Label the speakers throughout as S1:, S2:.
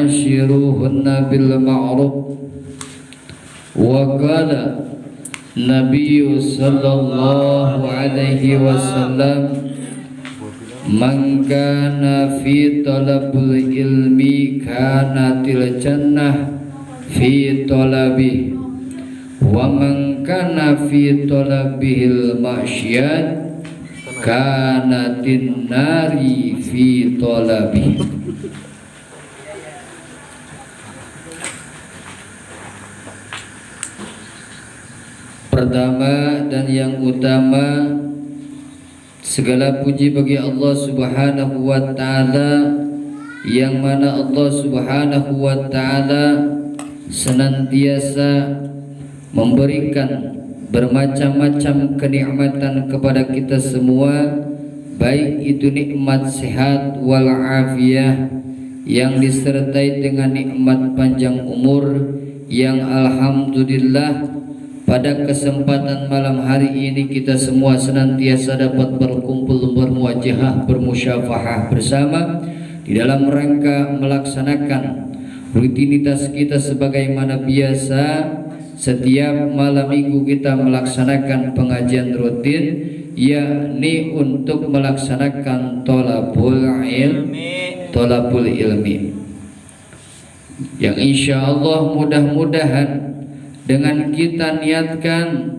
S1: وعاشروهن بالمعروف وقال النبي صلى الله عليه وسلم من كان في طلب العلم كانت الجنة في طلبه ومن كان في طلبه المعصية كانت النار في طلبه. Pertama dan yang utama, segala puji bagi Allah Subhanahu wa taala, yang mana Allah Subhanahu wa taala senantiasa memberikan bermacam-macam kenikmatan kepada kita semua, baik itu nikmat sehat wal afiyah yang disertai dengan nikmat panjang umur, yang alhamdulillah pada kesempatan malam hari ini kita semua senantiasa dapat berkumpul, bermuajahah, bermusyafahah bersama di dalam rangka melaksanakan rutinitas kita sebagaimana biasa. Setiap malam minggu kita melaksanakan pengajian rutin, yakni untuk melaksanakan tolabul ilmi, yang insya Allah mudah-mudahan dengan kita niatkan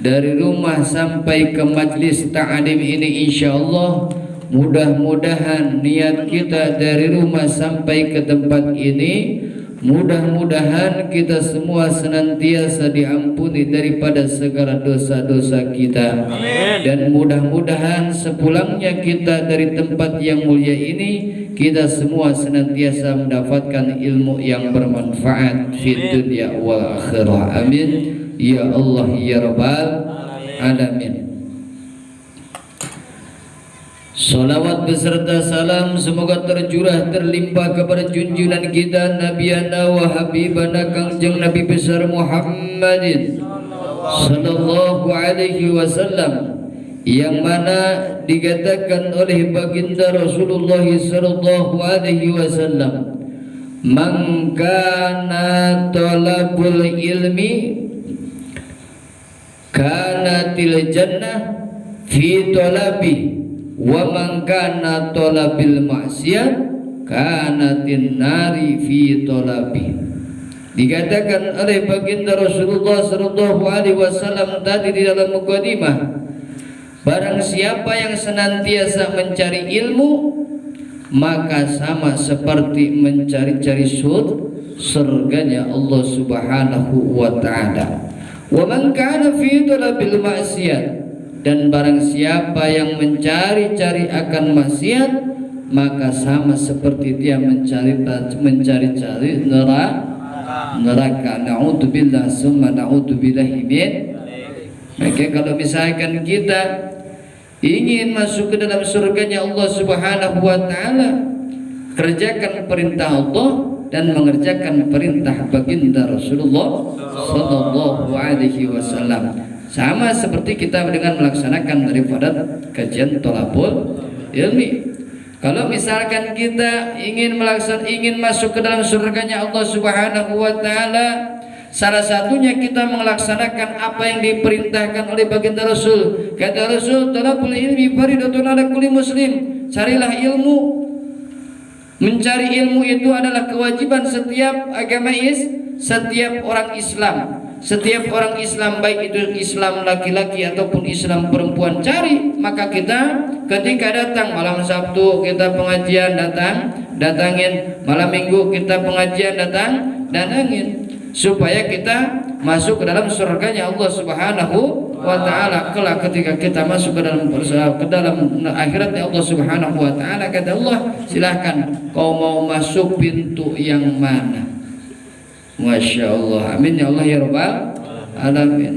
S1: dari rumah sampai ke majlis ta'lim ini, insya Allah mudah-mudahan niat kita dari rumah sampai ke tempat ini, mudah-mudahan kita semua senantiasa diampuni daripada segala dosa-dosa kita. Amin. Dan mudah-mudahan sepulangnya kita dari tempat yang mulia ini, kita semua senantiasa mendapatkan ilmu yang bermanfaat di dunia wal akhirah. Amin ya Allah ya rabbal alamin. Salawat beserta salam semoga tercurah terlimpah kepada junjungan kita Nabiyana wa Habibana Kangjeng Nabi besar Muhammadin sallallahu alaihi wasallam, yang mana dikatakan oleh baginda Rasulullah sallallahu alaihi wasallam, man kana talabul ilmi kanatil jannah fi talabi wa man kana talabil maksiyat kanatin nari fi talabi. Dikatakan oleh baginda Rasulullah sallallahu alaihi wasallam tadi di dalam mukadimah, barang siapa yang senantiasa mencari ilmu, maka sama seperti mencari-cari surganya Allah Subhanahu wa taala. Wa man kana fi talabil maksiyat, dan barang siapa yang mencari-cari akan maksiat, maka sama seperti dia mencari-cari neraka. Na'udzubillah summa na'udzubillahi min. Maka kalau misalkan kita ingin masuk ke dalam surganya Allah Subhanahu wa taala, kerjakan perintah Allah dan mengerjakan perintah baginda Rasulullah sallallahu alaihi wasallam. Sama seperti kita dengan melaksanakan daripada kajian tolabul ilmi. Kalau misalkan kita ingin masuk ke dalam surganya Allah Subhanahu wa taala, salah satunya kita melaksanakan apa yang diperintahkan oleh baginda Rasul. Kata Rasul, tolabul ilmi faridatun ala kulli muslim. Carilah ilmu. Mencari ilmu itu adalah kewajiban setiap agama setiap orang Islam. Setiap orang Islam, baik itu Islam laki-laki ataupun Islam perempuan, cari. Maka kita ketika datang malam Sabtu kita pengajian, datangin. Malam Minggu kita pengajian, datangin, supaya kita masuk ke dalam surganya Allah Subhanahu wa taala. Kelak ketika kita masuk ke dalam akhiratnya Allah Subhanahu wa taala, kata Allah, silahkan kau mau masuk pintu yang mana? Masya Allah, amin ya Allah ya rabbal alamin.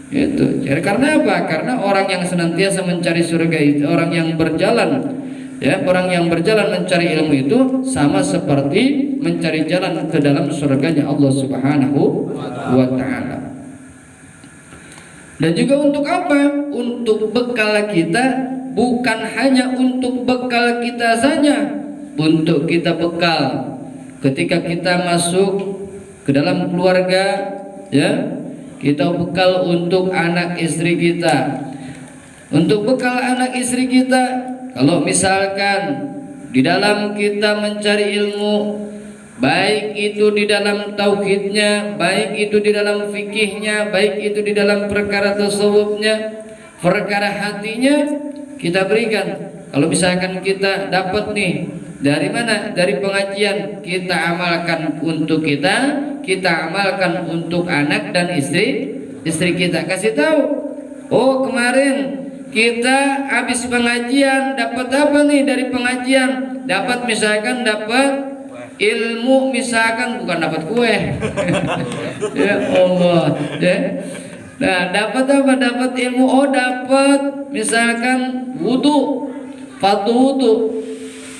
S1: Itu. Jadi karena apa? Karena orang yang senantiasa mencari surga itu, orang yang berjalan mencari ilmu itu sama seperti mencari jalan ke dalam surganya Allah Subhanahu wa taala. Dan juga untuk apa? Untuk bekal kita, bukan hanya untuk bekal kita saja, untuk kita bekal ketika kita masuk ke dalam keluarga, ya, kita bekal untuk anak istri kita. Untuk bekal anak istri kita, kalau misalkan di dalam kita mencari ilmu, baik itu di dalam tauhidnya, baik itu di dalam fikihnya, baik itu di dalam perkara tasawufnya, perkara hatinya, kita berikan. Kalau misalkan kita dapat nih dari mana? Dari pengajian, kita amalkan untuk kita amalkan untuk anak dan istri kita. Kasih tahu, oh kemarin kita habis pengajian dapat apa nih dari pengajian? Dapat misalkan dapat ilmu, misalkan bukan dapat kue. Ya Allah, ya. Nah, dapat apa? Dapat ilmu. Oh, dapat misalkan wudu, fardu wudu.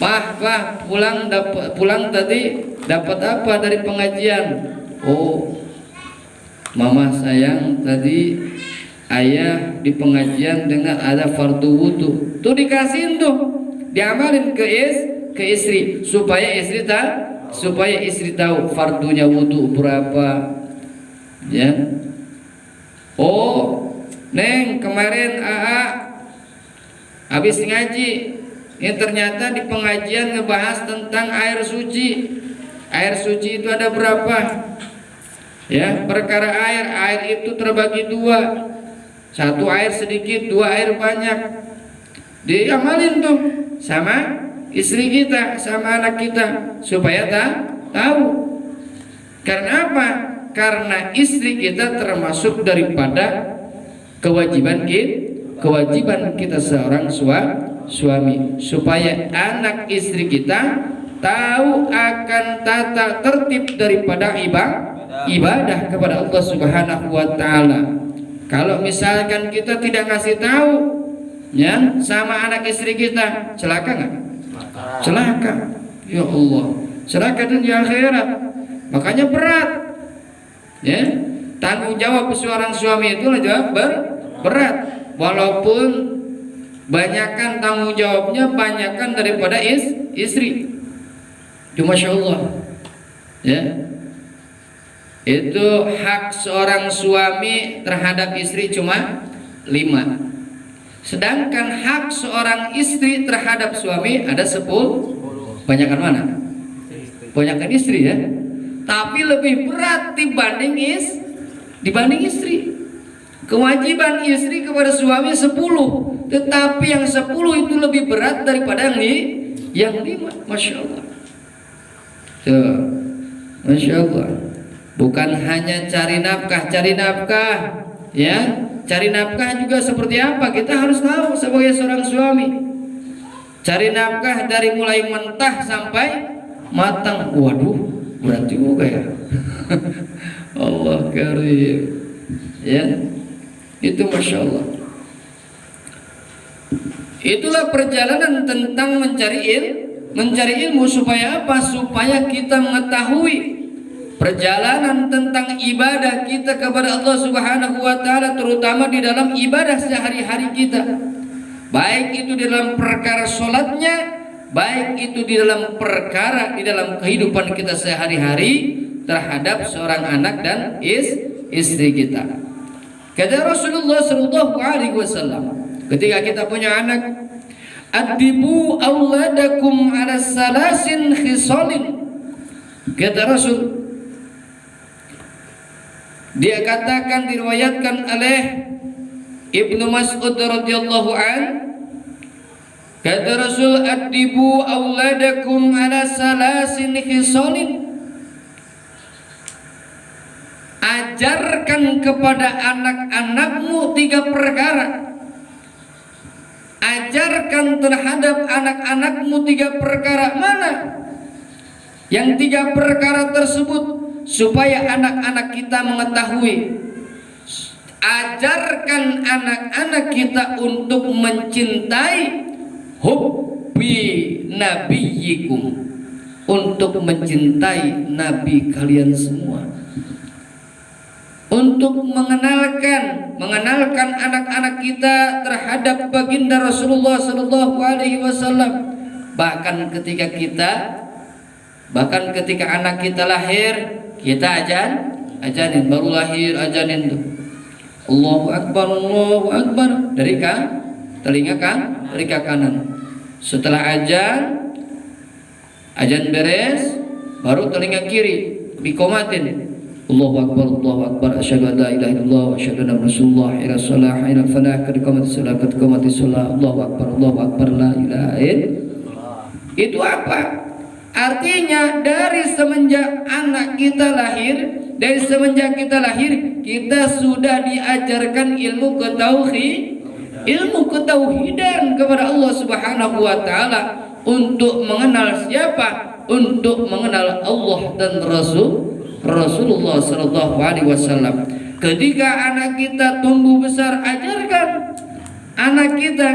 S1: Pah, pulang tadi dapat apa dari pengajian? Oh, mama sayang tadi ayah di pengajian dengan ada fardu wudu. Tuh dikasihin tuh, diamalin ke istri supaya istri tahu fardunya wudu berapa, ya. Oh, Neng, kemarin AA habis ngaji, ini ternyata di pengajian ngebahas tentang air suci. Air suci itu ada berapa? Ya, perkara air itu terbagi dua. Satu air sedikit, dua air banyak. Diamalin tuh sama istri kita, sama anak kita supaya tahu. Karena apa? Karena istri kita termasuk daripada kewajiban kita seorang suami, supaya anak istri kita tahu akan tata tertib daripada ibadah kepada Allah Subhanahu wa taala. Kalau misalkan kita tidak ngasih tahu, ya, sama anak istri kita, celaka nggak? Celaka, ya Allah, celaka dunia akhirat. Makanya berat, ya, tanggung jawab seorang suami itu jawab berat. Walaupun banyakkan tanggung jawabnya, banyakkan daripada istri. Cuma Masya Allah, ya, itu hak seorang suami terhadap istri cuma 5. Sedangkan hak seorang istri terhadap suami ada 10. Banyakan mana? Banyakan istri, ya. Tapi lebih berat dibanding istri. Kewajiban istri kepada suami 10, tetapi yang 10 itu lebih berat daripada yang 5. Masya Allah. Tuh, Masya Allah. Bukan hanya cari nafkah, ya. Cari nafkah juga seperti apa? Kita harus tahu sebagai seorang suami. Cari nafkah dari mulai mentah sampai matang. Waduh, berat juga ya. Allah karim. Ya, itu Masya Allah. Itulah perjalanan tentang mencari ilmu supaya apa? Supaya kita mengetahui perjalanan tentang ibadah kita kepada Allah Subhanahu wa taala, terutama di dalam ibadah sehari-hari kita. Baik itu di dalam perkara sholatnya, baik itu di dalam perkara di dalam kehidupan kita sehari-hari terhadap seorang anak dan istri kita. Kata Rasulullah sallallahu alaihi wasallam, ketika kita punya anak, adibu auladakum ala salasin khisalin. Kata Rasul, dia katakan, diriwayatkan oleh Ibnu Mas'ud radhiyallahu an, kata Rasul, adibu auladakum ala salasin khisalin. Ajarkan kepada anak-anakmu 3 perkara. Ajarkan terhadap anak-anakmu 3 perkara. Mana? Yang 3 perkara tersebut supaya anak-anak kita mengetahui. Ajarkan anak-anak kita untuk mencintai hubbi nabiyikum, untuk mencintai nabi kalian semua, untuk mengenalkan anak-anak kita terhadap baginda Rasulullah sallallahu alaihi wasallam. Bahkan ketika kita Bahkan ketika anak kita lahir, kita ajanin, baru lahir ajanin tuh. Allahu Akbar dari telinga kanan. Setelah azan beres, baru telinga kiri dikomatin. Allahu Akbar, asyhadu an la ilaha illallah wa asyhadu anna Rasulullah ila shalah ila falah qad qamatis shalah, Allahu Akbar la ilaha illallah. Itu apa? Artinya dari semenjak anak kita lahir, dari semenjak kita lahir, kita sudah diajarkan ilmu ketauhidan kepada Allah Subhanahu wa taala untuk mengenal siapa? Untuk mengenal Allah dan Rasulullah sallallahu alaihi wasallam. Ketika anak kita tumbuh besar, ajarkan anak kita,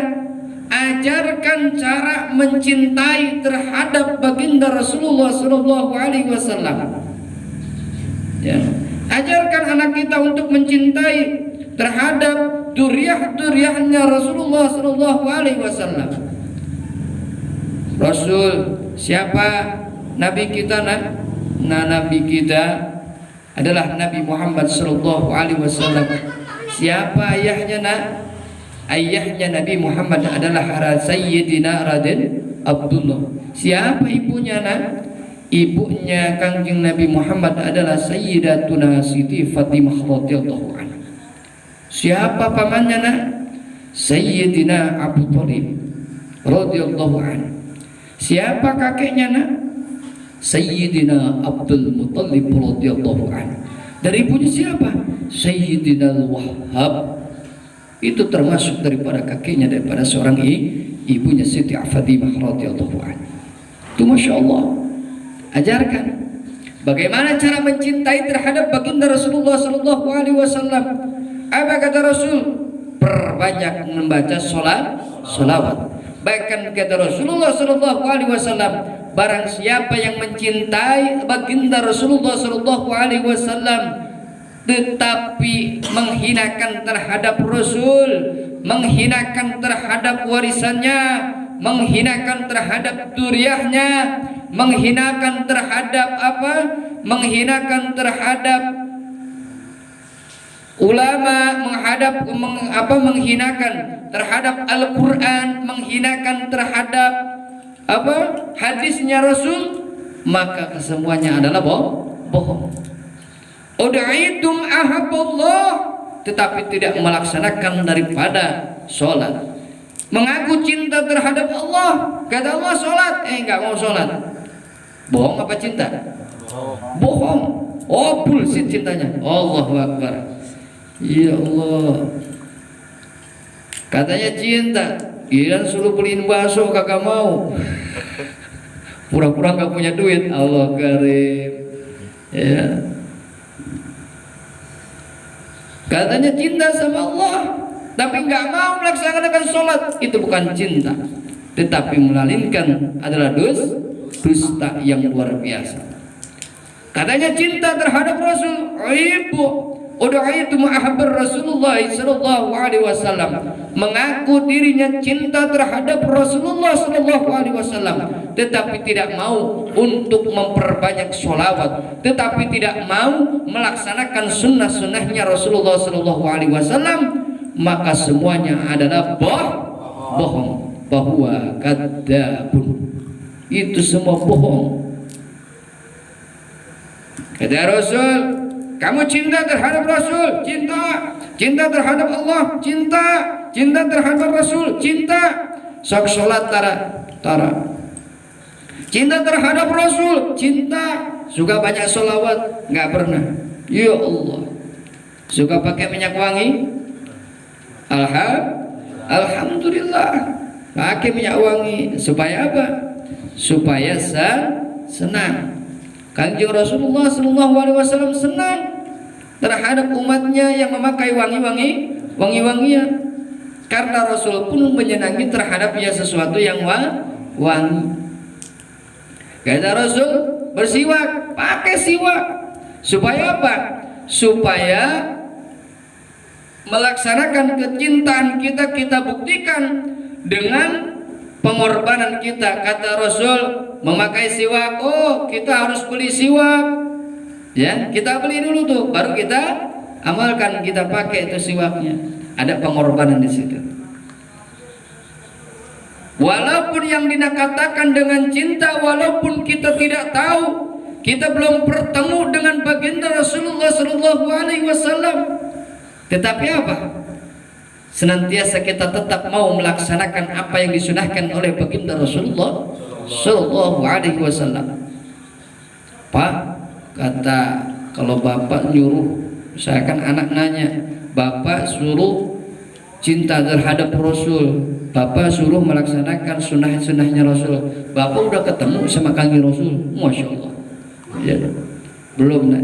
S1: ajarkan cara mencintai terhadap baginda Rasulullah sallallahu alaihi wasallam. Ya. Ajarkan anak kita untuk mencintai terhadap duriah-duriahnya Rasulullah sallallahu alaihi wasallam. Rasul siapa? Nabi kita Nabi kita adalah Nabi Muhammad sallallahu alaihi wasallam. Siapa ayahnya Ayahnya Nabi Muhammad adalah Sayyidina Raden Abdullah. Siapa ibunya Ibunya Kangjeng Nabi Muhammad adalah Sayyidatuna Siti Fatimah radhiyallahu anha. Siapa pamannya Sayyidina Abu Thalib radhiyallahu anhu. Siapa kakeknya Sayyidina Abdul Muttalib radhiyallahu anhu. Dari ibunya siapa? Sayyidina Al-Wahhab. Itu termasuk daripada kakeknya, daripada seorang ibunya Siti Fatimah radhiyallahu anha. Itu masya Allah. Ajarkan bagaimana cara mencintai terhadap baginda Rasulullah sallallahu alaihi wasallam. Apa kata Rasul? Perbanyak membaca salawat. Bahkan kata Rasulullah sallallahu alaihi wasallam, barang siapa yang mencintai baginda Rasulullah sallallahu alaihi wasallam tetapi menghinakan terhadap Rasul, menghinakan terhadap warisannya, menghinakan terhadap duriahnya, menghinakan terhadap menghinakan terhadap ulama, menghinakan terhadap Al-Quran, menghinakan terhadap hadisnya Rasul, maka kesemuanya adalah bohong. Ud'aitum ahabballah, tetapi tidak melaksanakan daripada sholat. Mengaku cinta terhadap Allah, kata Allah sholat, enggak mau sholat. Bohong apa cinta? Bohong. Oh, bullshit cintanya. Allahu Akbar. Ya Allah. Katanya cinta, giliran suruh beliin bakso kagak mau. Pura-pura gak punya duit. Allah karim. Ya. Katanya cinta sama Allah, tapi nggak mau melaksanakan sholat. Itu bukan cinta, tetapi melalingkan adalah dusta yang luar biasa. Katanya cinta terhadap Rasul, ud'aitum ahabbar Rasulullah sallallahu alaihi wasallam, mengaku dirinya cinta terhadap Rasulullah sallallahu alaihi wasallam, tetapi tidak mau untuk memperbanyak sholawat, tetapi tidak mau melaksanakan sunnah-sunnahnya Rasulullah sallallahu alaihi wasallam, maka semuanya adalah bohong. Bahwa kadzabun, itu semua bohong. Kata Rasul, kamu cinta terhadap Rasul, cinta terhadap Allah, cinta terhadap Rasul, cinta. Sok sholat tara. Cinta terhadap Rasul, cinta. Suka banyak sholawat, nggak pernah. Ya Allah. Suka pakai minyak wangi, alhamdulillah. Pakai minyak wangi supaya apa? Supaya senang. Kanjeng Rasulullah sallallahu alaihi wasallam senang terhadap umatnya yang memakai wangi-wangian, karena Rasul pun menyenangi terhadapnya sesuatu yang wangi. Kata Rasul, bersiwak, pakai siwak. Supaya apa? Supaya melaksanakan kecintaan kita buktikan dengan pengorbanan kita. Kata Rasul, memakai siwak, oh kita harus beli siwak, ya kita beli dulu tuh, baru kita amalkan, kita pakai itu siwaknya. Ada pengorbanan di situ. Walaupun yang dikatakan dengan cinta, walaupun kita tidak tahu, kita belum bertemu dengan baginda Rasulullah Sallallahu Alaihi Wasallam, tetapi apa? Senantiasa kita tetap mau melaksanakan apa yang disunahkan oleh baginda Rasulullah Sallallahu Alaihi Wasallam. Pak, kata kalau bapak nyuruh, misalkan anak nanya, bapak suruh cinta terhadap Rasul, bapak suruh melaksanakan sunnah-sunnahnya Rasul, bapak udah ketemu sama kaki Rasul, masya Allah. Ya, belum nak.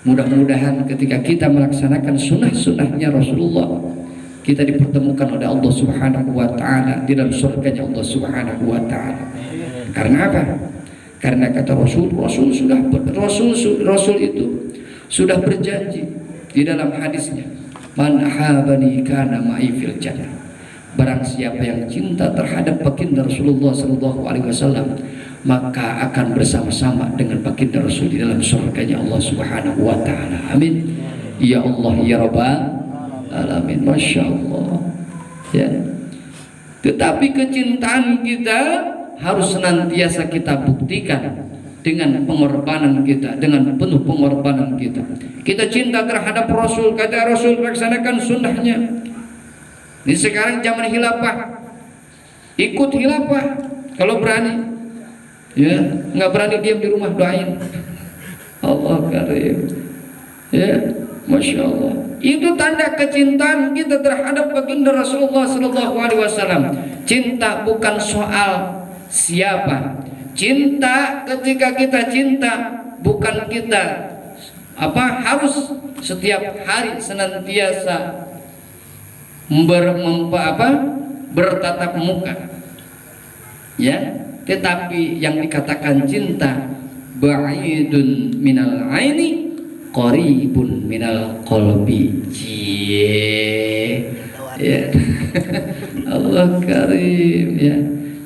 S1: Mudah-mudahan ketika kita melaksanakan sunnah-sunnahnya Rasulullah, kita dipertemukan oleh Allah Subhanahu wa Ta'ala di dalam surganya Allah Subhanahu wa Ta'ala. Karena apa? Karena kata Rasul itu sudah berjanji di dalam hadisnya, man ahabani kana ma'i fil jannah. Barang siapa yang cinta terhadap baginda Rasulullah Sallallahu Alaihi Wasallam, maka akan bersama-sama dengan baginda Rasul di dalam surganya Allah Subhanahu wa Ta'ala. Amin. Ya Allah ya Rabbal Alamin. Masya Allah. Ya. Tetapi kecintaan kita harus senantiasa kita buktikan dengan pengorbanan kita, dengan penuh pengorbanan kita. Kita cinta terhadap Rasul, kata Rasul, laksanakan sunnahnya. Ini sekarang zaman khilafah, ikut khilafah kalau berani. Ya, nggak berani diam di rumah, doain. Allah karim. Ya, masya Allah. Itu tanda kecintaan kita terhadap baginda Rasulullah Sallallahu Alaihi Wasallam. Cinta bukan soal siapa. Cinta, ketika kita cinta, bukan kita harus setiap hari senantiasa bertatap muka. Ya. Tetapi yang dikatakan cinta, ba'idun minal aini qaribun minal qalbi. Ya. Allah karim, ya.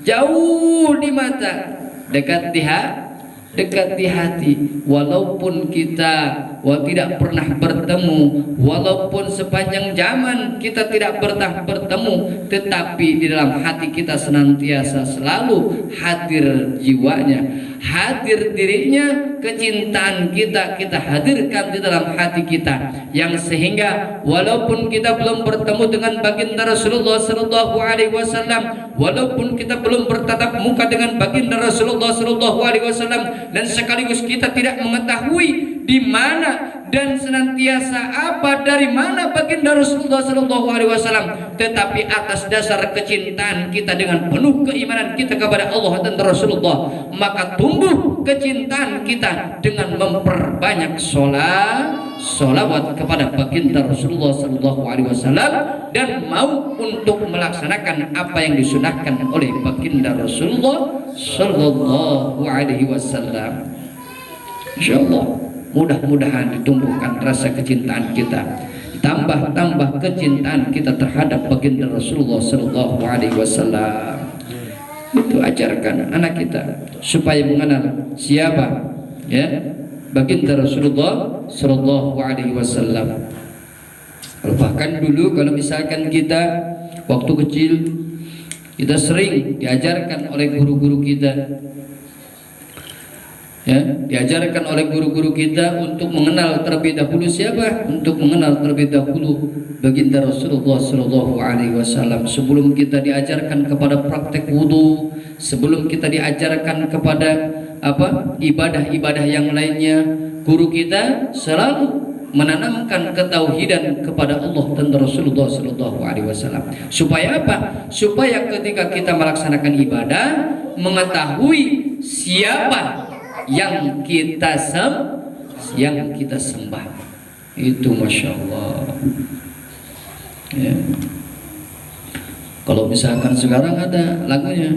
S1: Jauh di mata, dekat di hati. Walaupun kita tidak pernah bertemu, walaupun sepanjang zaman kita tidak pernah bertemu, tetapi di dalam hati kita senantiasa selalu hadir jiwanya, hadir dirinya, kecintaan kita hadirkan di dalam hati kita, yang sehingga walaupun kita belum bertemu dengan baginda Rasulullah Sallallahu Alaihi Wasallam, walaupun kita belum bertatap muka dengan baginda Rasulullah Sallallahu Alaihi Wasallam, dan sekaligus kita tidak mengetahui di mana dan senantiasa dari mana baginda Rasulullah Sallallahu Alaihi Wasallam, tetapi atas dasar kecintaan kita dengan penuh keimanan kita kepada Allah dan Rasulullah, maka tumbuh kecintaan kita dengan memperbanyak sholawat kepada baginda Rasulullah Sallallahu Alaihi Wasallam, dan mau untuk melaksanakan apa yang disunahkan oleh baginda Rasulullah Sallallahu Alaihi Wasallam. Insyaallah mudah-mudahan ditumbuhkan rasa kecintaan kita, tambah kecintaan kita terhadap baginda Rasulullah Sallallahu Alaihi Wasallam. Itu ajarkan anak kita supaya mengenal siapa, ya, baginda Rasulullah Sallallahu Alaihi Wasallam. Bahkan dulu kalau misalkan kita waktu kecil, kita sering diajarkan oleh guru-guru kita, ya, diajarkan oleh guru-guru kita untuk mengenal terlebih dahulu siapa, untuk mengenal terlebih dahulu baginda Rasulullah Sallallahu Alaihi Wasallam. Sebelum kita diajarkan kepada praktek wudu, sebelum kita diajarkan kepada ibadah-ibadah yang lainnya, guru kita selalu menanamkan ketauhidan kepada Allah dan Rasulullah Sallallahu Alaihi Wasallam. Supaya apa? Supaya ketika kita melaksanakan ibadah, mengetahui siapa yang kita sembah. Itu masya Allah. Ya. Kalau misalkan sekarang ada lagunya,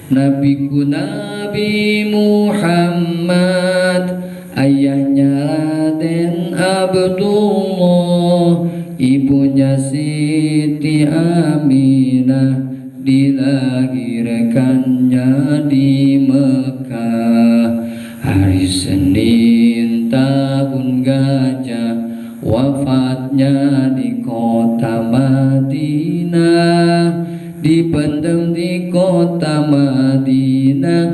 S1: Nabiku Nabi Muhammad, ayahnya Raden Abdullah, ibunya Siti Aminah, di dimakamkannya di Mekah hari Senin tahun gajah, wafatnya di kota Madinah, dipendam di kota Madinah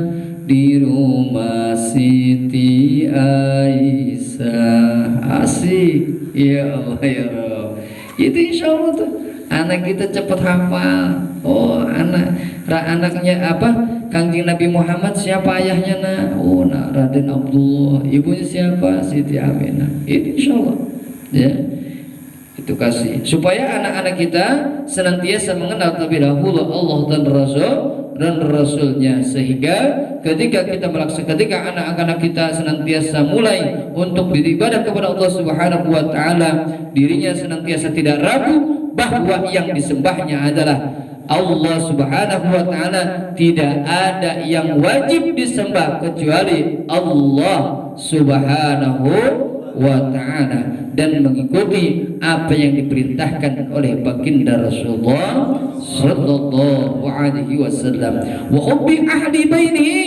S1: di rumah Siti Aisyah. Asik ya Allah ya Rabb. Itu insya Allah tuh anak kita cepat hafal. Oh anaknya apa? Kangjeng Nabi Muhammad siapa ayahnya nak? Oh nak Raden Abdullah. Ibunya siapa? Siti Aminah. Itu insya Allah ya. Itu kasih supaya anak-anak kita senantiasa mengenal terlebih dahulu Allah dan Rasulnya, sehingga ketika anak-anak kita senantiasa mulai untuk beribadah kepada Allah Subhanahu wa taala, dirinya senantiasa tidak ragu bahwa yang disembahnya adalah Allah Subhanahu wa taala. Tidak ada yang wajib disembah kecuali Allah Subhanahu wa ta'ala, dan mengikuti apa yang diperintahkan oleh baginda Rasulullah sallallahu alaihi wasallam. Wa hubbi ahli bainihi,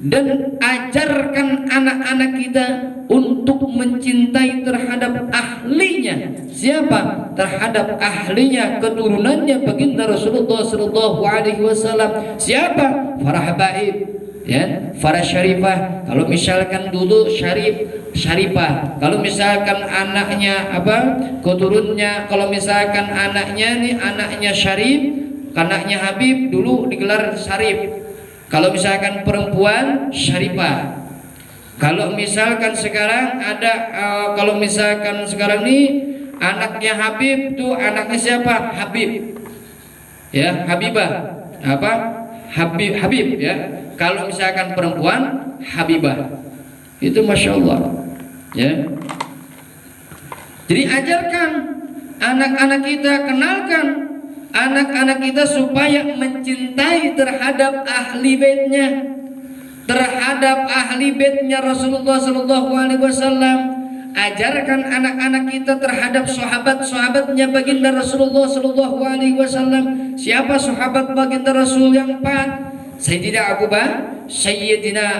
S1: dan ajarkan anak-anak kita untuk mencintai terhadap ahlinya. Siapa? Terhadap ahlinya, keturunannya baginda Rasulullah sallallahu alaihi wasallam. Siapa? Para habaib ya, para syarifah. Kalau misalkan dulu syarifah, kalau misalkan anaknya apa, keturunnya, kalau misalkan anaknya syarif, anaknya Habib, dulu digelar syarif. Kalau misalkan perempuan syarifah. Kalau misalkan sekarang ada kalau misalkan sekarang nih anaknya Habib tuh anaknya siapa? Habib ya, Habibah apa, Habib ya. Kalau misalkan perempuan Habibah. Itu Masya Allah ya. Jadi ajarkan anak-anak kita, kenalkan anak-anak kita supaya mencintai terhadap ahli baitnya, terhadap ahli baitnya Rasulullah sallallahu alaihi wasallam. Ajarkan anak-anak kita terhadap sahabat-sahabatnya baginda Rasulullah sallallahu alaihi wasallam. Siapa sahabat baginda Rasul yang 4? Sayyidina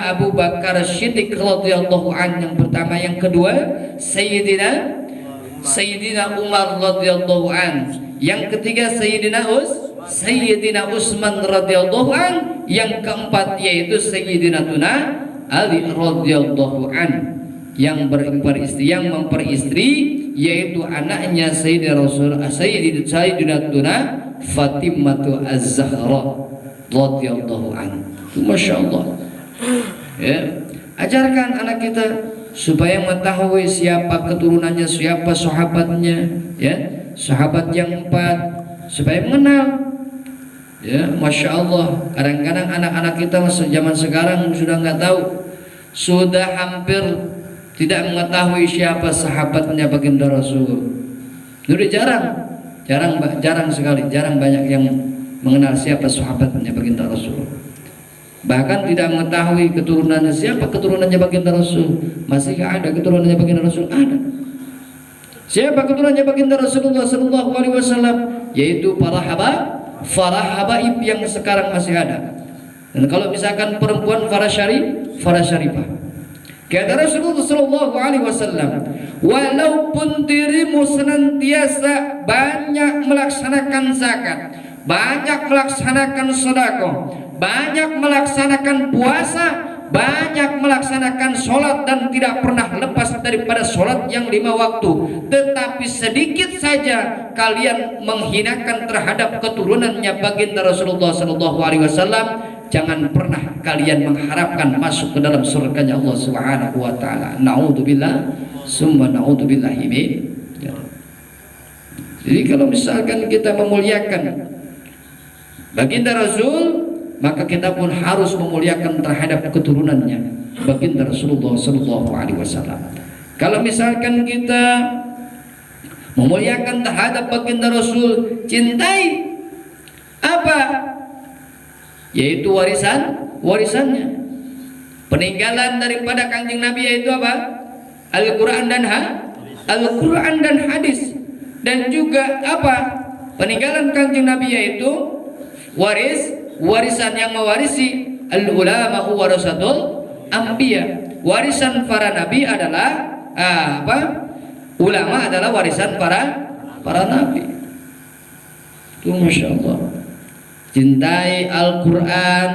S1: Abu Bakar Siddiq radhiyallahu anhu yang pertama, yang kedua Sayyidina Umar radhiyallahu anhu, yang ketiga Sayyidina Utsman radhiyallahu anhu, yang keempat yaitu Sayyidina Ali radhiyallahu anhu, yang memperistri yaitu anaknya Sayyidina Fatimah Az-Zahra radhiyallahu anhu. Masya Allah ya. Ajarkan anak kita supaya mengetahui siapa keturunannya, siapa sahabatnya ya, sahabat yang 4, supaya mengenal ya. Masya Allah, kadang-kadang anak-anak kita zaman sekarang sudah nggak tahu, sudah hampir tidak mengetahui siapa sahabatnya baginda Rasul. Dulu jarang sekali, jarang banyak yang mengenal siapa sahabatnya baginda Rasul. Bahkan tidak mengetahui keturunannya, siapa keturunannya baginda Rasul. Masih ada keturunannya baginda Rasul? Ada. Siapa keturunannya baginda Rasulullah sallallahu alaihi wasallam? Yaitu para habaib yang sekarang masih ada. Dan kalau misalkan perempuan para syarifah. Kata Rasulullah sallallahu alaihi wasallam, walaupun dirimu senantiasa banyak melaksanakan zakat, banyak melaksanakan sedekah, banyak melaksanakan puasa, banyak melaksanakan sholat dan tidak pernah lepas daripada sholat yang 5 waktu, tetapi sedikit saja kalian menghinakan terhadap keturunannya baginda Rasulullah sallallahu alaihi wasallam, jangan pernah kalian mengharapkan masuk ke dalam surganya Allah Subhanahu wa taala. Naudzubillah summa naudzubillahi min. Jadi kalau misalkan kita memuliakan baginda Rasul, maka kita pun harus memuliakan terhadap keturunannya baginda Rasulullah sallallahu alaihi wasallam. Kalau misalkan kita memuliakan terhadap baginda Rasul, cintai apa? Yaitu warisannya. Peninggalan daripada Kanjeng Nabi yaitu apa? Al-Qur'an dan hadis. Dan juga apa? Peninggalan Kanjeng Nabi yaitu warisan yang mewarisi al-ulama warasatul anbiya. Warisan para nabi adalah ulama adalah warisan para nabi. Itu Masya Allah. Cintai Al-Quran,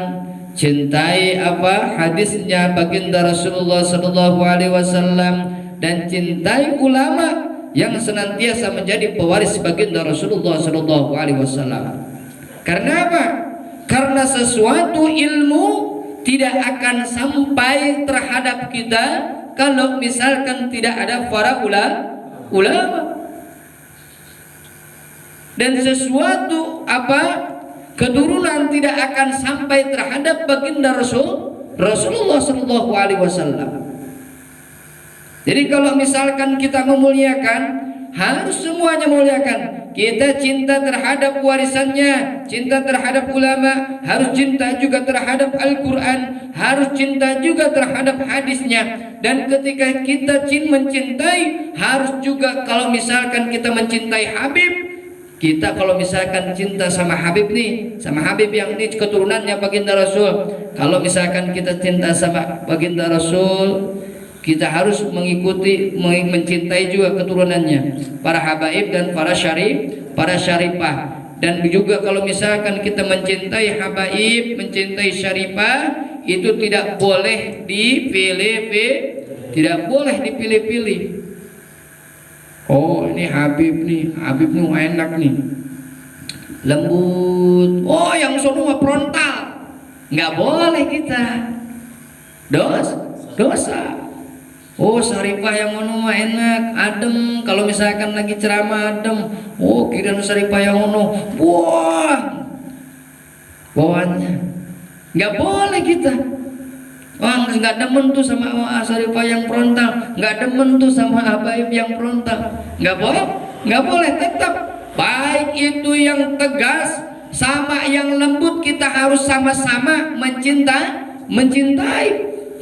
S1: cintai hadisnya baginda Rasulullah sallallahu alaihi wasallam, dan cintai ulama yang senantiasa menjadi pewaris baginda Rasulullah sallallahu alaihi wasallam. Karena apa? Karena sesuatu ilmu tidak akan sampai terhadap kita kalau misalkan tidak ada para ulama. Dan sesuatu keturunan tidak akan sampai terhadap baginda Rasulullah sallallahu alaihi wasallam. Jadi kalau misalkan kita memuliakan, harus semuanya muliakan. Kita cinta terhadap warisannya, cinta terhadap ulama, harus cinta juga terhadap Al-Quran, harus cinta juga terhadap hadisnya. Dan ketika kita mencintai, harus juga kalau misalkan kita mencintai Habib, kita kalau misalkan cinta sama Habib nih, sama Habib yang ini keturunannya baginda Rasul, kalau misalkan kita cinta sama baginda Rasul, kita harus mengikuti, mencintai juga keturunannya, para habaib dan para syarifah. Dan juga kalau misalkan kita mencintai habaib, mencintai syarifah, itu tidak boleh tidak boleh dipilih-pilih. Oh ini Habib nih enak nih, lembut. Oh yang sono mah frontal, nggak boleh kita, dosa. Oh Syarifah yang ngono mah enak, adem. Kalau misalkan lagi ceramah adem. Oh kira Syarifah yang ngono, wah bawaannya nggak boleh kita. Wah nggak demen tuh sama Syarifah yang frontal, nggak demen tuh sama habaib yang frontal. Nggak boleh. Tetap baik itu yang tegas sama yang lembut, kita harus sama-sama mencintai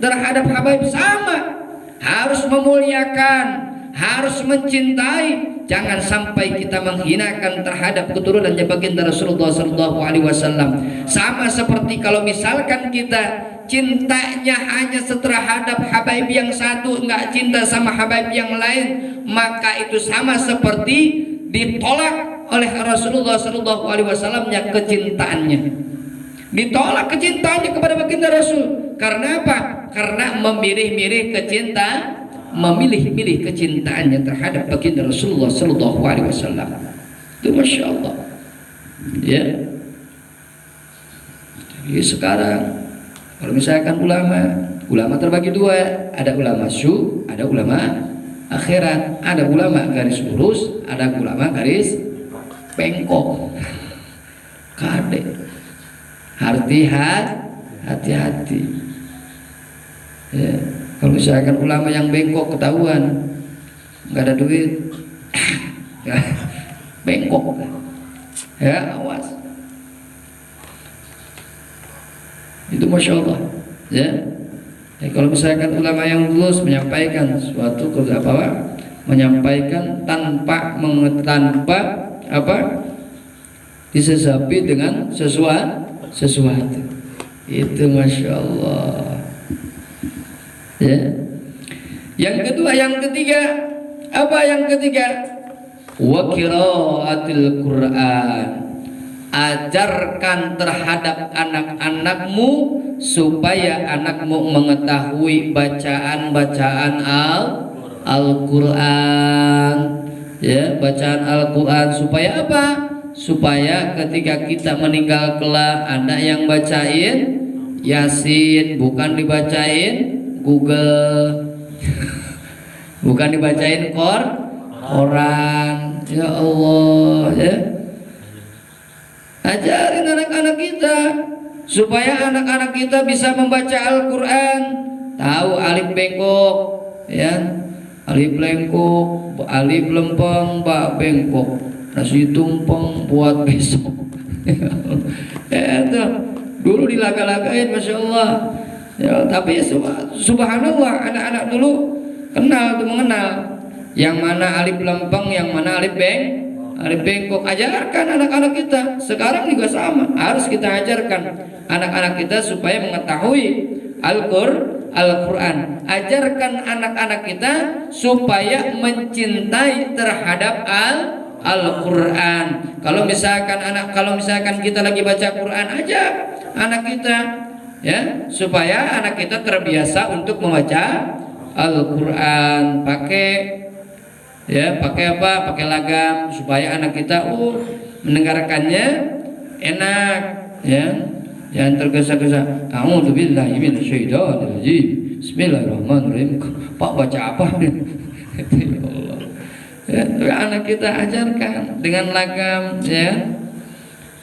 S1: terhadap habaib sama. Harus memuliakan, harus mencintai. Jangan sampai kita menghinakan terhadap keturunannya baginda Rasulullah sallallahu alaihi wasallam. Sama seperti kalau misalkan kita cintanya hanya terhadap habaib yang satu, enggak cinta sama habaib yang lain, maka itu sama seperti ditolak oleh Rasulullah sallallahu alaihi wasallam yang kecintaannya. Ditolak kecintaannya kepada baginda Rasul. Karena apa? Karena memilih-milih kecintaannya terhadap baginda Rasulullah sallallahu alaihi wasallam. Itu Masya Allah. Ya. Jadi sekarang kalau misalkan ulama terbagi dua, ada ulama ada ulama akhirat, ada ulama garis lurus, ada ulama garis bengkok. Kade. Hati-hati. Ya. Kalau misalkan ulama yang bengkok ketahuan nggak ada duit, ya, bengkok, ya awas. Itu Masya Allah. Ya. Kalau misalkan ulama yang lulus menyampaikan suatu menyampaikan tanpa disesapi dengan sesuatu. Itu Masya Allah. Ya. Yang ketiga wa qiraatil Quran. Ajarkan terhadap anak-anakmu supaya anakmu mengetahui bacaan-bacaan Al-Quran. Ya, bacaan Al-Quran supaya apa? Supaya ketika kita meninggal kelak ada yang bacain Yasin, bukan dibacain Google, bukan dibacain Quran. Ya Allah, ya. Ajarin anak-anak kita supaya anak-anak kita bisa membaca Al-Quran, tahu alif bengkok, ya, alif lengkok, alif lempeng, ba bengkok, nasi tumpeng buat besok. Ya itu dulu dilaga-lagain, Masya Allah. Ya, tapi subhanallah, anak-anak dulu mengenal yang mana alif lempeng, yang mana alif hari bengkok. Ajarkan anak-anak kita. Sekarang juga sama, harus kita ajarkan anak-anak kita supaya mengetahui Al-Quran. Ajarkan anak-anak kita supaya mencintai terhadap Al-Quran. Kalau misalkan kita lagi baca Quran, aja anak kita, ya, supaya anak kita terbiasa untuk membaca Al-Quran. Pakai apa? Pakai lagam supaya anak kita mendengarkannya enak, ya. Jangan tergesa-gesa. A'udzubillahi minasyaitonirrajim. Bismillahirrahmanirrahim. Pak baca apa? Ya Allah. Ya, anak kita ajarkan dengan lagam, ya.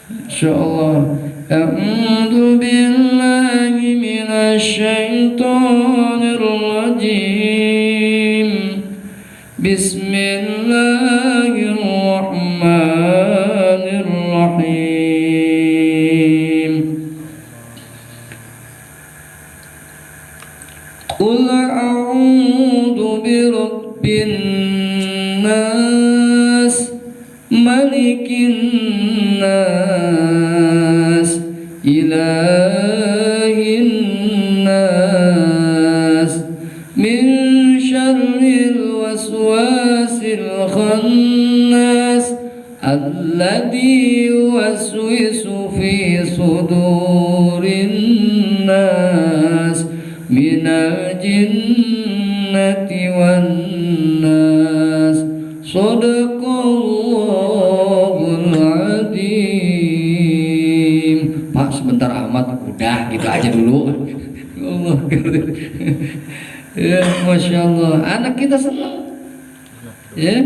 S1: Insyaallah. A'udzubillahi minasyaitonirrajim. Bismillahirrahmanirrahim. Qul a'udzu birabbin nas, malikin nas, ilahin nas, min syarril waswasil khannas, alladzi yuwaswisu fi sudurin nas, minal jinnati wan nas. Shadaqallahul adzim. Pak sebentar amat, udah gitu aja dulu. Allah. Ya, Masya Allah, anak kita senang, ya.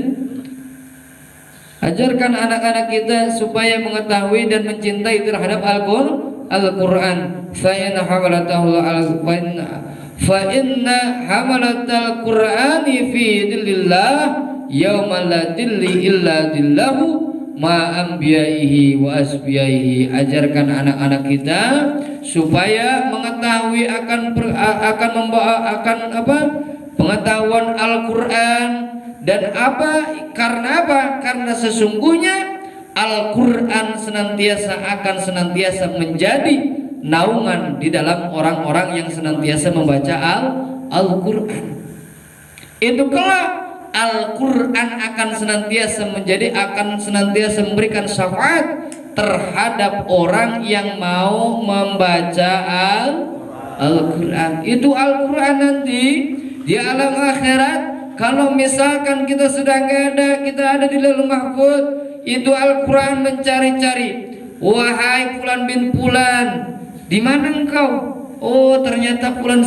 S1: Ajarkan anak-anak kita supaya mengetahui dan mencintai terhadap Al-Quran. Fa inna hamalatal Qur'ani fi dillillah yawma la dilli illa dillahu ma anbiyaihi wa asbiyaihi. Ajarkan anak-anak kita supaya mengetahui akan pengetahuan Al-Quran. Dan karena apa? Karena sesungguhnya Al-Quran akan senantiasa menjadi naungan di dalam orang-orang yang senantiasa membaca Al-Quran. Itu kelak Al-Quran akan senantiasa memberikan syafaat terhadap orang yang mau membaca Al-Quran. Itu Al-Quran nanti di alam akhirat, kalau misalkan kita sudah nggak ada, kita ada di Lauhul Mahfuz, itu Al-Quran mencari-cari, wahai Fulan bin Fulan, di mana engkau? Oh, ternyata Fulan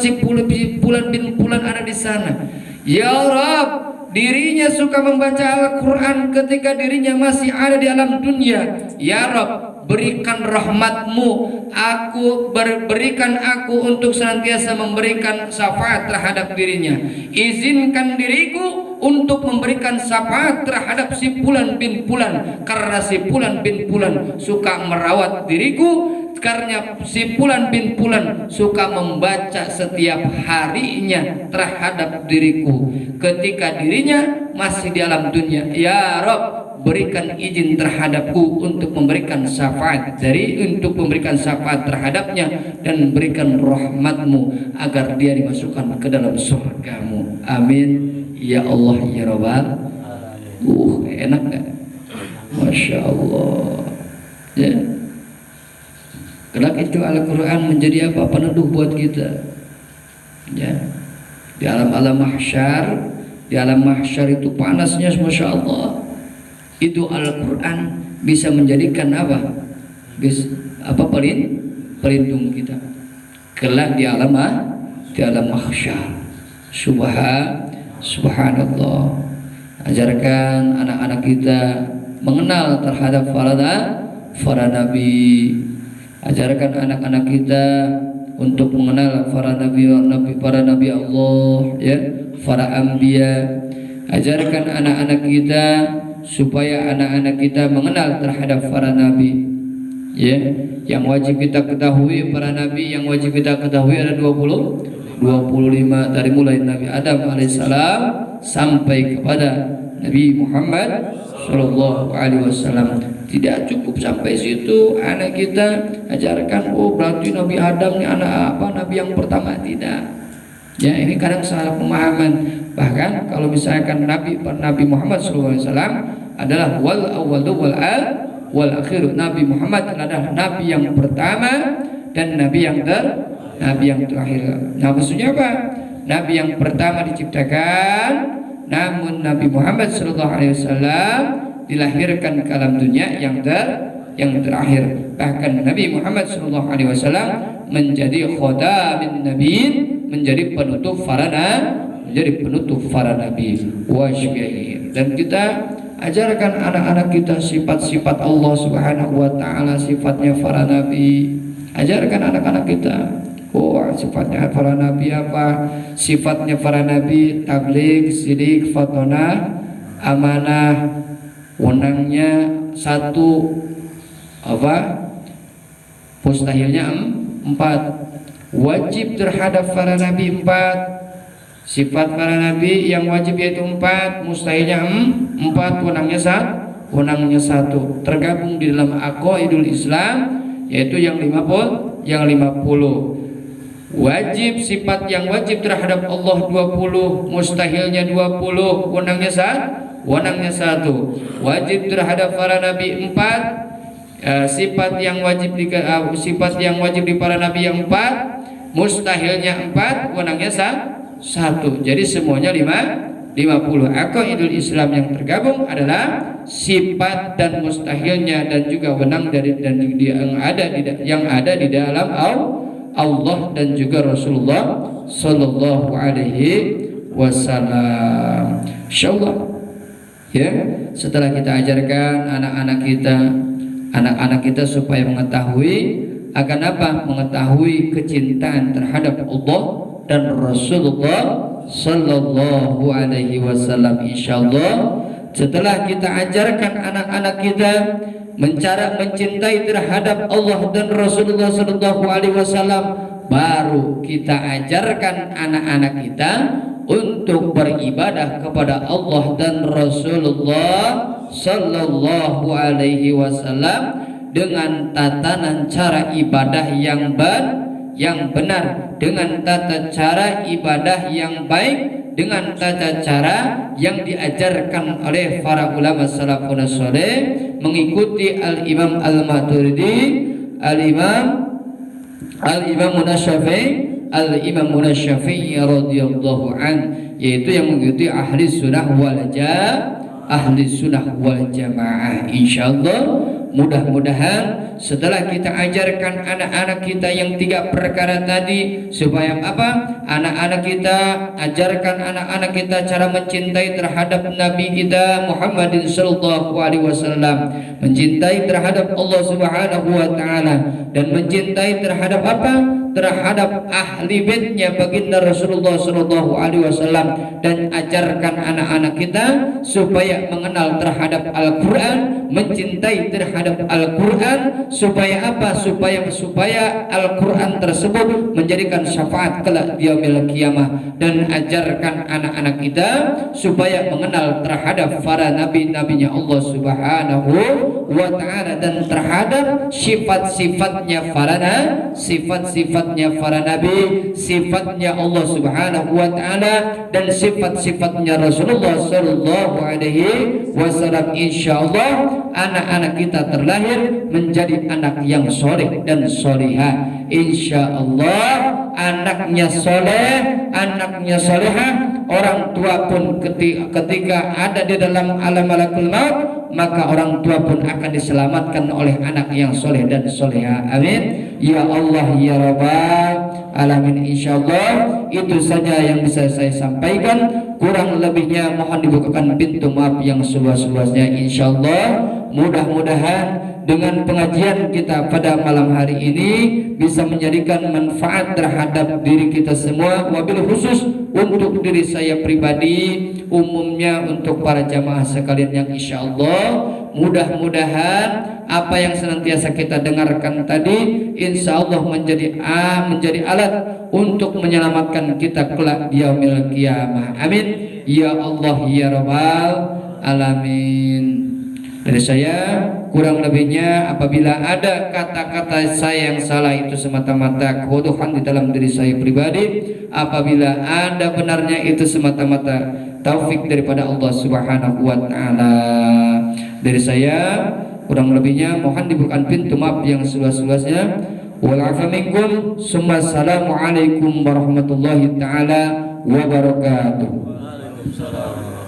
S1: bin Fulan ada di sana. Ya Rabb, dirinya suka membaca Al-Quran ketika dirinya masih ada di alam dunia. Ya Rabb, berikan rahmatmu, berikan aku untuk senantiasa memberikan syafaat terhadap dirinya. Izinkan diriku untuk memberikan syafaat terhadap si Fulan bin Fulan, karena si Fulan bin Fulan suka merawat diriku, karena si Fulan bin Fulan suka membaca setiap harinya terhadap diriku ketika dirinya masih di alam dunia. Ya Rabb, berikan izin terhadapku untuk memberikan syafaat terhadapnya, dan berikan rahmatmu agar dia dimasukkan ke dalam surgamu. Amin ya Allah ya Rabbal. Enak gak? Masya Allah, ya. Kelak itu Al-Quran menjadi apa? Peneduh buat kita, ya. Di alam mahsyar, itu panasnya, Masya Allah. Itu Al-Quran bisa menjadikan pelindung kita kelak di alam mahsyar. Subhanallah. Ajarkan anak-anak kita mengenal terhadap para nabi. Ajarkan anak-anak kita untuk mengenal para nabi Allah, ya, para anbiya. Ajarkan anak-anak kita supaya anak-anak kita mengenal terhadap para nabi, ya. Yang wajib kita ketahui para nabi, yang wajib kita ketahui ada 25 dari mulai Nabi Adam alaihissalam sampai kepada Nabi Muhammad Sallallahu Alaihi Wasallam. Tidak cukup sampai situ, anak kita ajarkan, oh berarti Nabi Adam ini anak apa, Nabi yang pertama. Tidak. Ya, ini kadang salah pemahaman. Bahkan kalau misalkan Nabi Muhammad SAW adalah wal awwalu wal akhiru. Nabi Muhammad adalah Nabi yang pertama dan Nabi yang terakhir. Nah, maksudnya apa? Nabi yang pertama diciptakan, namun Nabi Muhammad SAW dilahirkan ke alam dunia yang terakhir. Bahkan Nabi Muhammad SAW menjadi khatamin nabiin, menjadi penutup para nabi wa syafi'in. Dan kita ajarkan anak-anak kita sifat-sifat Allah Subhanahu wa taala, sifatnya para nabi. Ajarkan anak-anak kita, oh sifatnya para nabi apa? Sifatnya para nabi tabligh, sidik, fatonah, amanah, wenangnya satu, apa? Mustahilnya 4. Wajib terhadap para nabi 4. Sifat para nabi yang wajib yaitu 4, mustahilnya 4, wenangnya 1. Tergabung di dalam aqaidul Islam yaitu yang 50. Wajib, sifat yang wajib terhadap Allah 20, mustahilnya 20, wenangnya 1. Wajib terhadap para nabi 4, sifat yang wajib di para nabi yang 4, mustahilnya 4, wenangnya 1. Jadi semuanya 50. Aqaidul Islam yang tergabung adalah sifat dan mustahilnya dan juga wenang dari dan yang ada di dalam Allah dan juga Rasulullah Sallallahu Alaihi Wasallam. Insyaallah, ya, setelah kita ajarkan anak-anak kita supaya mengetahui akan apa? Mengetahui kecintaan terhadap Allah dan Rasulullah Sallallahu Alaihi Wasallam. Insyaallah, setelah kita ajarkan anak-anak kita mencintai terhadap Allah dan Rasulullah Sallallahu Alaihi Wasallam, baru kita ajarkan anak-anak kita untuk beribadah kepada Allah dan Rasulullah Sallallahu Alaihi Wasallam dengan tatanan cara ibadah yang benar, dengan tata cara ibadah yang baik, dengan tata cara yang diajarkan oleh para ulama salafun saleh, mengikuti al-Imam al-Maturidi, al-Imam Syafi'i radhiyallahu an, yaitu yang mengikuti ahli sunnah wal jamaah. Insyaallah, mudah-mudahan setelah kita ajarkan anak-anak kita yang 3 perkara tadi, supaya apa? Anak-anak kita, ajarkan anak-anak kita cara mencintai terhadap Nabi kita Muhammadin sallallahu alaihi wasallam, mencintai terhadap Allah Subhanahu wa taala, dan mencintai terhadap apa? Terhadap ahli baitnya baginda Rasulullah sallallahu alaihi wasallam, dan ajarkan anak-anak kita supaya mengenal terhadap Al-Qur'an, mencintai terhadap Al-Qur'an, supaya apa? Supaya Al-Qur'an tersebut menjadikan syafaat kelak di yaumil qiyamah, dan ajarkan anak-anak kita supaya mengenal terhadap para nabi-nabinya Allah Subhanahu wa taala, dan terhadap sifat-sifatnya para nabi, sifatnya Allah Subhanahu wa taala, dan sifat-sifatnya Rasulullah sallallahu alaihi wasallam. Insyaallah anak-anak kita terlahir menjadi anak yang soleh dan solihah. Insyaallah anaknya soleh, anaknya solehah, orang tua pun ketika ada di dalam alam malakul maut, maka orang tua pun akan diselamatkan oleh anak yang soleh dan soleha. Amin ya Allah ya Rabbal alamin. Insyaallah itu saja yang bisa saya sampaikan, kurang lebihnya mohon dibukakan pintu maaf yang seluas-luasnya. Insyaallah mudah-mudahan dengan pengajian kita pada malam hari ini bisa menjadikan manfaat terhadap diri kita semua, wabil khusus untuk diri saya pribadi, umumnya untuk para jamaah sekalian yang insyaallah mudah-mudahan apa yang senantiasa kita dengarkan tadi insyaallah menjadi alat untuk menyelamatkan kita kelak di yaumil qiyamah. Amin ya Allah ya Rabbal alamin. Dari saya kurang lebihnya apabila ada kata-kata saya yang salah itu semata-mata kebodohan di dalam diri saya pribadi, apabila ada benarnya itu semata-mata taufik daripada Allah Subhanahu wa taala. Dari saya kurang lebihnya mohon dibukakan pintu maaf yang seluas-luasnya. Wal afa minkum. Assalamualaikum warahmatullahi taala wabarakatuh.
S2: Waalaikumsalam.